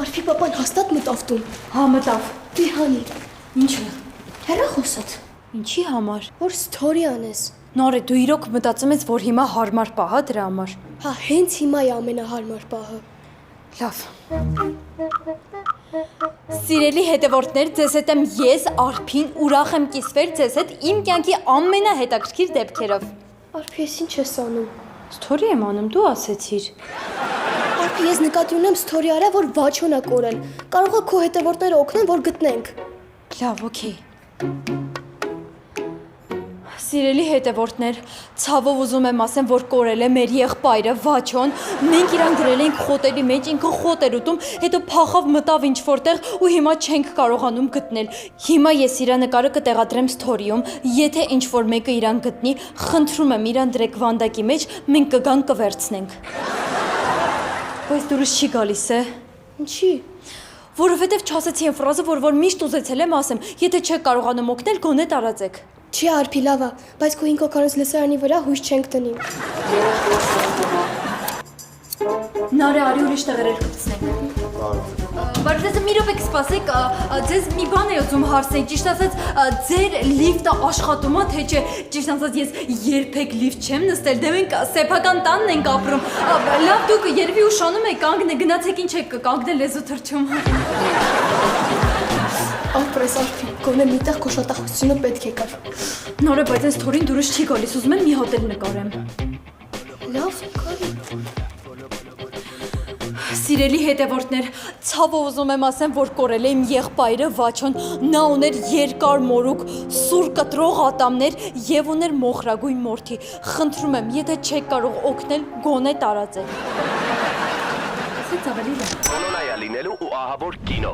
Արփի papan հաստատ մտավ տուն։ Հա, մտավ։ Դի հանի։ Ինչը։ Հեռախոսդ։ Ինչի համար։ Որ story անես։ Նորե, դու իրոք մտածում ես, որ հիմա հարմար պահ է դրա համար։ Հա, հենց հիմա է ամենահարմար պահը։ Լավ։ Սիրելի հետևորդներ, ձեզ հետ եմ ես, Արփին, ուրախ եմ կիսվել ձեզ հետ իմ կյանքի ամենահետաքրքիր դեպքերով։ Արփի, ես ինչ ես անում։ Story եմ անում, դու ասեցիր։ Արփի, ես նկատի ունեմ story արա, որ Վաչոն է կորել։ Կարող է քո հետևորդները օգնեն, որ գտնենք։ Լավ, օքեյ։ Սիրելի հետևորդներ, ցավով ուզում եմ ասեմ, որ կորել է մեր եղբայրը Վաչոն։ Մենք իրան դրել ենք խոտերի մեջ, ինքը խոտ էր ուտում, հետո փախավ մտավ ինչ որտեղ ու հիմա չենք կարողանում գտնել։ Հիմա ես իրա նկարը կտեղադրեմ story-ում, եթե ինչ որ մեկը իրան գտնի, խնդրում եմ իրան դրեք վանդակի մեջ, մենք կգանք կվերցնենք։ Բայց դուրս չի գալիս է։ Ինչի։ Որովհետև չասեցի այն ֆրազը, որ միշտ ուզեցել եմ ասեմ, եթե չեք կարողանում օգնել, գոնե տարածեք։ Չի Արփի, լավ է, բայց քո 5 հոգանոց լսարանի վրա հույս չենք տնի։ Նարե, արի ուրիշ տեղեր կգցնենք։ Բայց մի րոպե կսպասեք, ձեզ մի բան է ուզում հարցնել, ճիշտ ասած, ձեր լիֆտը աշխատում է, թե չէ, ճիշտ ասած ես երբեք լիֆտ չեմ նստել, դե մենք սեփական տանն ենք ապրում։ Լավ, դուք երևի ուշանում եք, գնացեք ինչ եք կանգնել լեզու թռչում։ Ապրես Արփի, գոնե միտեղ քո շատախոսությունը պետք է կար։ Նորը, բայց այս թորին դուրս չի գալիս, ուզում եմ մի հոտել նկարեմ։ Լավ, կարի։ Սիրելի հետևորդներ, ցավով ուզում եմ ասեմ, որ կորել է իմ եղբայրը Վաչոն, նա ուներ երկար մորուք, սուր կտրող ատամներ եւ ուներ մոխրագույն մորթի։ Խնդրում եմ, եթե չեք կարող օգնել, գոնե տարածեք։ Ասեց ավելի լավ։ Կոլոնայա լինելու ու ահավոր կինո։